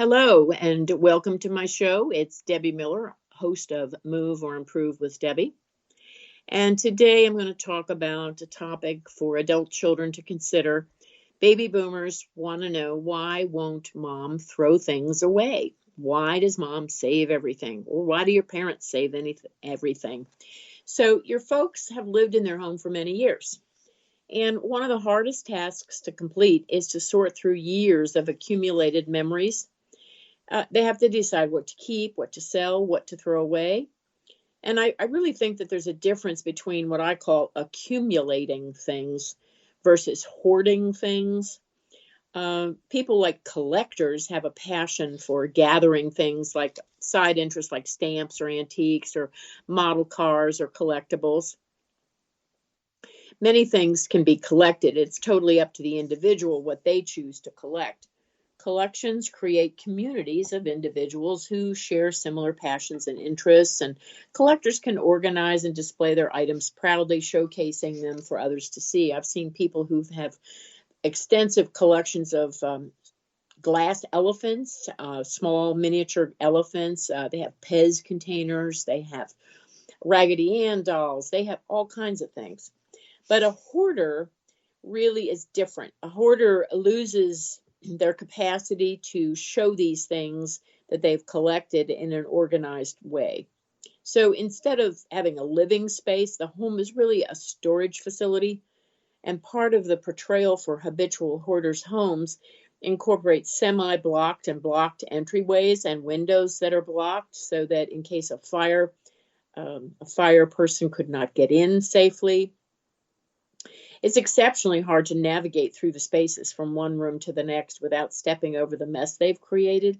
Hello, and welcome to my show. It's Debbie Miller, host of Move or Improve with Debbie. And today I'm going to talk about a topic for adult children to consider. Baby boomers want to know, why won't mom throw things away? Why does mom save everything? Or why do your parents save everything? So your folks have lived in their home for many years. And one of the hardest tasks to complete is to sort through years of accumulated memories. They have to decide what to keep, what to sell, what to throw away. And I really think that there's a difference between what I call accumulating things versus hoarding things. People like collectors have a passion for gathering things like side interests like stamps or antiques or model cars or collectibles. Many things can be collected. It's totally up to the individual what they choose to collect. Collections create communities of individuals who share similar passions and interests, and collectors can organize and display their items proudly, showcasing them for others to see. I've seen people who have extensive collections of glass elephants, small miniature elephants. They have Pez containers. They have Raggedy Ann dolls. They have all kinds of things. But a hoarder really is different. A hoarder loses their capacity to show these things that they've collected in an organized way. So instead of having a living space, the home is really a storage facility. And part of the portrayal for habitual hoarders' homes incorporates semi-blocked and blocked entryways and windows that are blocked so that in case of fire, a fire person could not get in safely. It's exceptionally hard to navigate through the spaces from one room to the next without stepping over the mess they've created.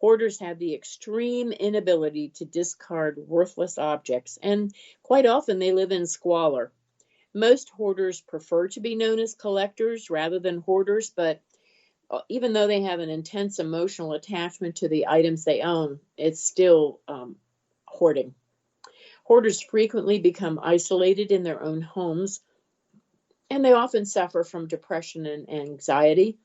Hoarders have the extreme inability to discard worthless objects, and quite often they live in squalor. Most hoarders prefer to be known as collectors rather than hoarders, but even though they have an intense emotional attachment to the items they own, it's still hoarding. Hoarders frequently become isolated in their own homes, and they often suffer from depression and anxiety.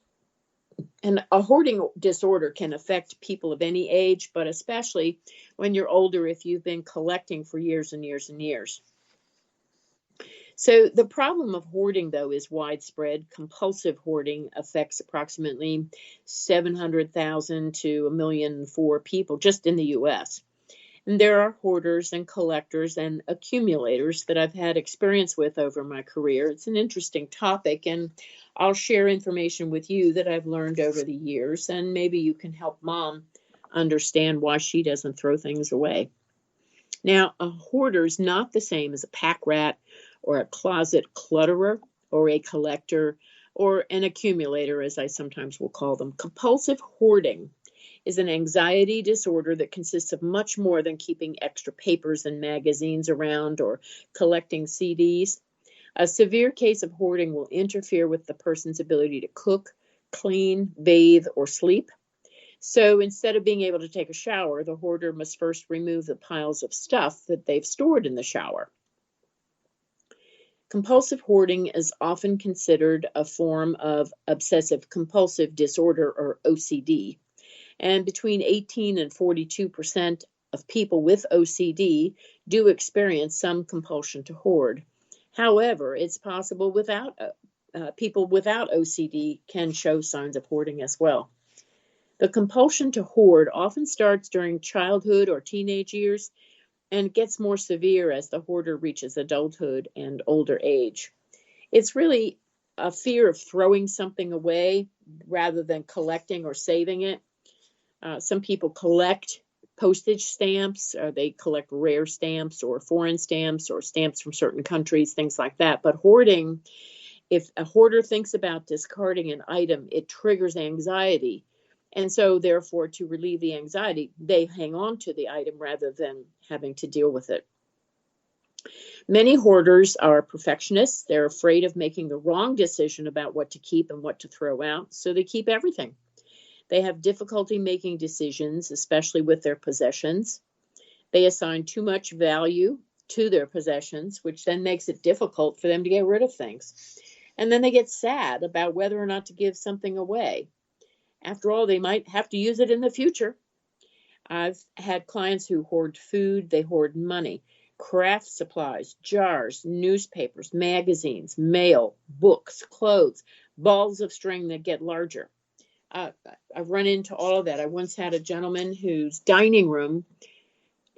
And a hoarding disorder can affect people of any age, but especially when you're older if you've been collecting for years and years and years. So the problem of hoarding, though, is widespread. Compulsive hoarding affects approximately 700,000 to 1,000,000 people just in the U.S. And there are hoarders and collectors and accumulators that I've had experience with over my career. It's an interesting topic, and I'll share information with you that I've learned over the years, and maybe you can help mom understand why she doesn't throw things away. Now, a hoarder is not the same as a pack rat or a closet clutterer or a collector or an accumulator, as I sometimes will call them. Compulsive hoarding is an anxiety disorder that consists of much more than keeping extra papers and magazines around or collecting CDs. A severe case of hoarding will interfere with the person's ability to cook, clean, bathe, or sleep. So instead of being able to take a shower, the hoarder must first remove the piles of stuff that they've stored in the shower. Compulsive hoarding is often considered a form of obsessive compulsive disorder, or OCD. And between 18 and 42% of people with OCD do experience some compulsion to hoard. However, it's possible people without OCD can show signs of hoarding as well. The compulsion to hoard often starts during childhood or teenage years and gets more severe as the hoarder reaches adulthood and older age. It's really a fear of throwing something away rather than collecting or saving it. Some people collect postage stamps, or they collect rare stamps or foreign stamps or stamps from certain countries, things like that. But hoarding, if a hoarder thinks about discarding an item, it triggers anxiety. And so, therefore, to relieve the anxiety, they hang on to the item rather than having to deal with it. Many hoarders are perfectionists. They're afraid of making the wrong decision about what to keep and what to throw out, so they keep everything. They have difficulty making decisions, especially with their possessions. They assign too much value to their possessions, which then makes it difficult for them to get rid of things. And then they get sad about whether or not to give something away. After all, they might have to use it in the future. I've had clients who hoard food, they hoard money, craft supplies, jars, newspapers, magazines, mail, books, clothes, balls of string that get larger. Uh, I've run into all of that. I once had a gentleman whose dining room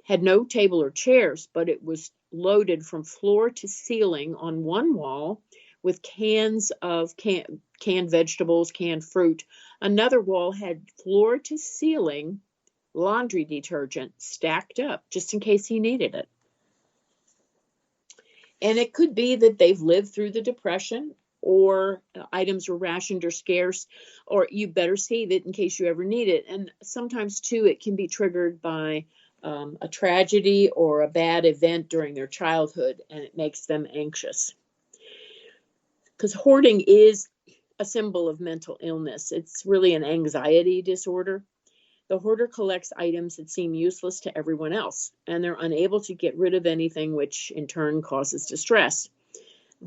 had no table or chairs, but it was loaded from floor to ceiling on one wall with cans of canned vegetables, canned fruit. Another wall had floor to ceiling laundry detergent stacked up just in case he needed it. And it could be that they've lived through the Depression, or items were rationed or scarce, or you better save it in case you ever need it. And sometimes, too, it can be triggered by a tragedy or a bad event during their childhood, and it makes them anxious. Because hoarding is a symbol of mental illness. It's really an anxiety disorder. The hoarder collects items that seem useless to everyone else, and they're unable to get rid of anything, which in turn causes distress.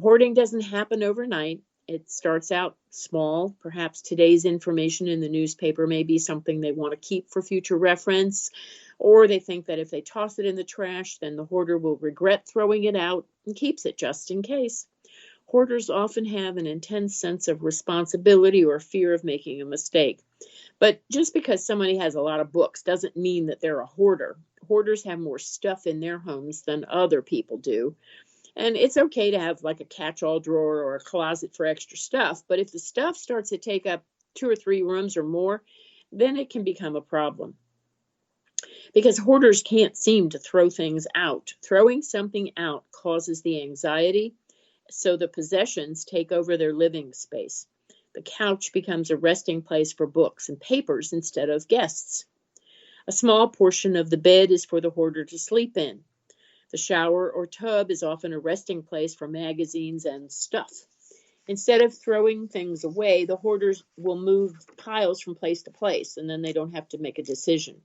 Hoarding doesn't happen overnight. It starts out small. Perhaps today's information in the newspaper may be something they want to keep for future reference, or they think that if they toss it in the trash, then the hoarder will regret throwing it out and keeps it just in case. Hoarders often have an intense sense of responsibility or fear of making a mistake. But just because somebody has a lot of books doesn't mean that they're a hoarder. Hoarders have more stuff in their homes than other people do. And it's okay to have like a catch-all drawer or a closet for extra stuff. But if the stuff starts to take up 2 or 3 rooms or more, then it can become a problem. Because hoarders can't seem to throw things out. Throwing something out causes the anxiety, so the possessions take over their living space. The couch becomes a resting place for books and papers instead of guests. A small portion of the bed is for the hoarder to sleep in. The shower or tub is often a resting place for magazines and stuff. Instead of throwing things away, the hoarders will move piles from place to place, and then they don't have to make a decision.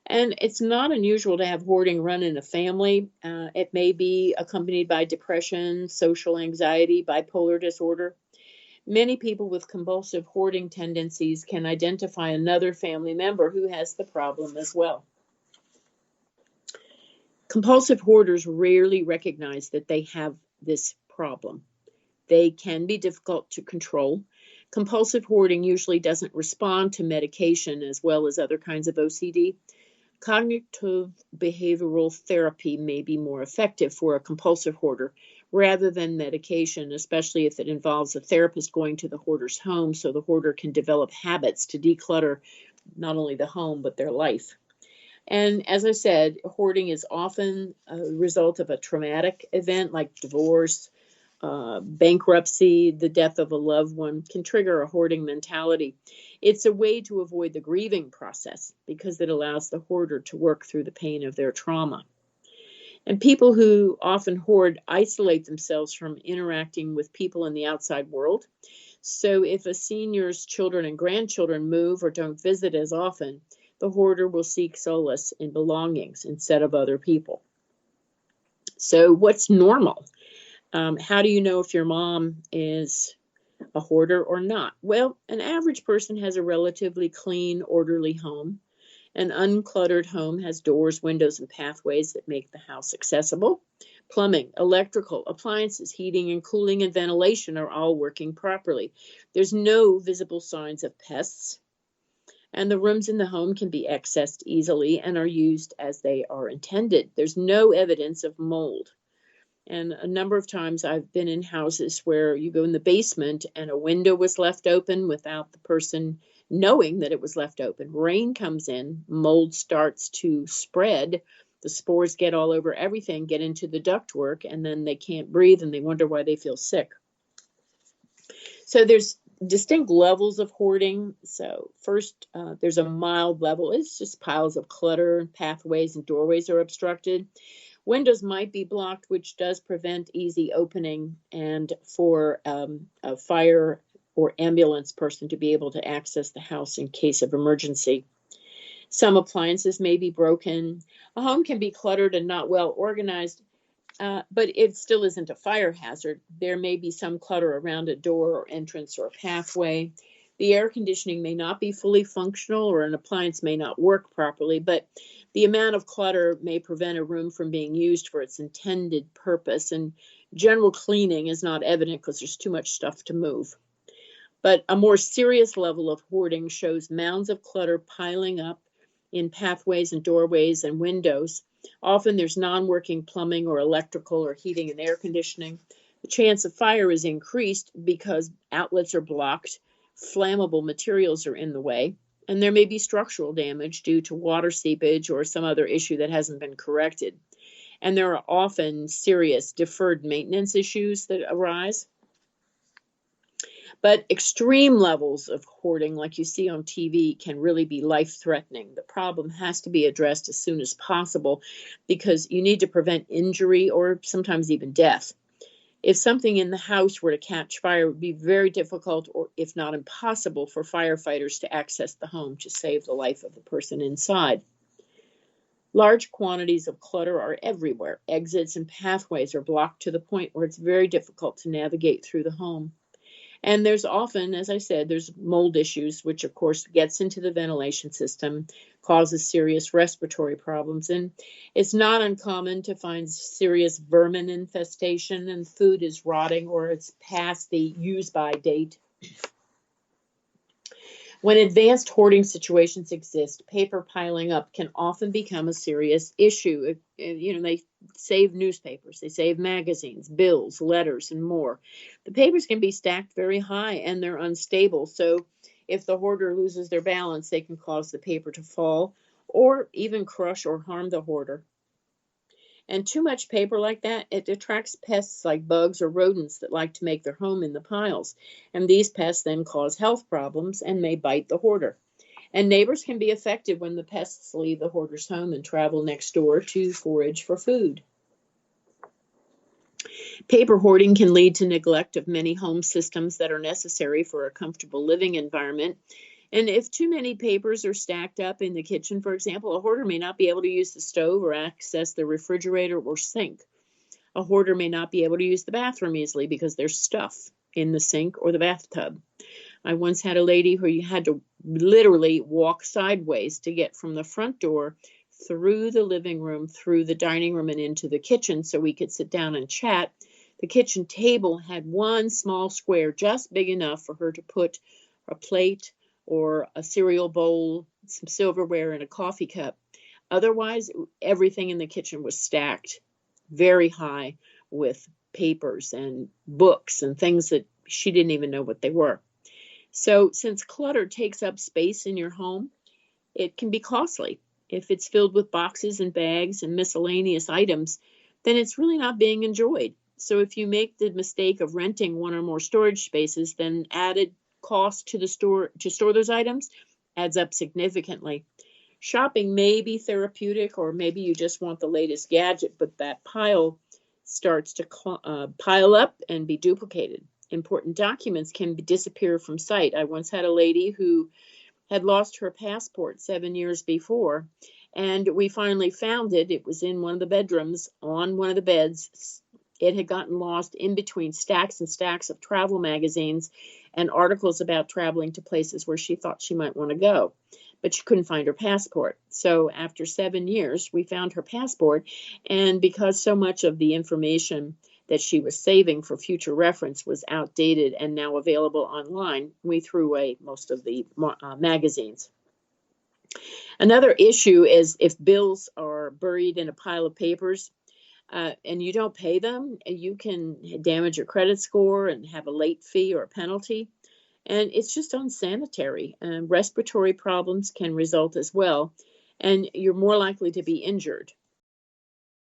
And it's not unusual to have hoarding run in a family. It may be accompanied by depression, social anxiety, bipolar disorder. Many people with compulsive hoarding tendencies can identify another family member who has the problem as well. Compulsive hoarders rarely recognize that they have this problem. They can be difficult to control. Compulsive hoarding usually doesn't respond to medication as well as other kinds of OCD. Cognitive behavioral therapy may be more effective for a compulsive hoarder rather than medication, especially if it involves a therapist going to the hoarder's home so the hoarder can develop habits to declutter not only the home but their life. And as I said, hoarding is often a result of a traumatic event like divorce, bankruptcy, the death of a loved one can trigger a hoarding mentality. It's a way to avoid the grieving process because it allows the hoarder to work through the pain of their trauma. And people who often hoard isolate themselves from interacting with people in the outside world. So if a senior's children and grandchildren move or don't visit as often, the hoarder will seek solace in belongings instead of other people. So what's normal? How do you know if your mom is a hoarder or not? Well, an average person has a relatively clean, orderly home. An uncluttered home has doors, windows, and pathways that make the house accessible. Plumbing, electrical, appliances, heating and cooling, and ventilation are all working properly. There's no visible signs of pests. And the rooms in the home can be accessed easily and are used as they are intended. There's no evidence of mold. And a number of times I've been in houses where you go in the basement and a window was left open without the person knowing that it was left open. Rain comes in, mold starts to spread, the spores get all over everything, get into the ductwork, and then they can't breathe and they wonder why they feel sick. So there's distinct levels of hoarding. So first, there's a mild level. It's just piles of clutter, pathways and doorways are obstructed. Windows might be blocked, which does prevent easy opening and for a fire or ambulance person to be able to access the house in case of emergency. Some appliances may be broken. A home can be cluttered and not well organized, but it still isn't a fire hazard. There may be some clutter around a door or entrance or pathway. The air conditioning may not be fully functional or an appliance may not work properly, but the amount of clutter may prevent a room from being used for its intended purpose. And general cleaning is not evident because there's too much stuff to move. But a more serious level of hoarding shows mounds of clutter piling up in pathways and doorways and windows. Often there's non-working plumbing or electrical or heating and air conditioning. The chance of fire is increased because outlets are blocked, flammable materials are in the way, and there may be structural damage due to water seepage or some other issue that hasn't been corrected. And there are often serious deferred maintenance issues that arise. But extreme levels of hoarding, like you see on TV, can really be life-threatening. The problem has to be addressed as soon as possible because you need to prevent injury or sometimes even death. If something in the house were to catch fire, it would be very difficult, or if not impossible, for firefighters to access the home to save the life of the person inside. Large quantities of clutter are everywhere. Exits and pathways are blocked to the point where it's very difficult to navigate through the home. And there's often, as I said, there's mold issues, which of course gets into the ventilation system, causes serious respiratory problems. And it's not uncommon to find serious vermin infestation and food is rotting or it's past the use-by date. When advanced hoarding situations exist, paper piling up can often become a serious issue. They save newspapers, they save magazines, bills, letters, and more. The papers can be stacked very high and they're unstable. So if the hoarder loses their balance, they can cause the paper to fall or even crush or harm the hoarder. And too much paper like that, it attracts pests like bugs or rodents that like to make their home in the piles. And these pests then cause health problems and may bite the hoarder. And neighbors can be affected when the pests leave the hoarder's home and travel next door to forage for food. Paper hoarding can lead to neglect of many home systems that are necessary for a comfortable living environment. And if too many papers are stacked up in the kitchen, for example, a hoarder may not be able to use the stove or access the refrigerator or sink. A hoarder may not be able to use the bathroom easily because there's stuff in the sink or the bathtub. I once had a lady who had to literally walk sideways to get from the front door through the living room, through the dining room, and into the kitchen so we could sit down and chat. The kitchen table had one small square just big enough for her to put a plate or a cereal bowl, some silverware, and a coffee cup. Otherwise, everything in the kitchen was stacked very high with papers and books and things that she didn't even know what they were. So since clutter takes up space in your home, it can be costly. If it's filled with boxes and bags and miscellaneous items, then it's really not being enjoyed. So if you make the mistake of renting one or more storage spaces, then added cost to store those items adds up significantly. Shopping may be therapeutic, or maybe you just want the latest gadget, but that pile starts to pile up and be duplicated. Important documents can disappear from sight. I once had a lady who had lost her passport 7 years before, and we finally found it. It was in one of the bedrooms on one of the beds. It had gotten lost in between stacks and stacks of travel magazines and articles about traveling to places where she thought she might want to go, but she couldn't find her passport. So after 7 years, we found her passport, and because so much of the information that she was saving for future reference was outdated and now available online, we threw away most of the magazines. Another issue is if bills are buried in a pile of papers, and you don't pay them, you can damage your credit score and have a late fee or a penalty. And it's just unsanitary. And respiratory problems can result as well. And you're more likely to be injured.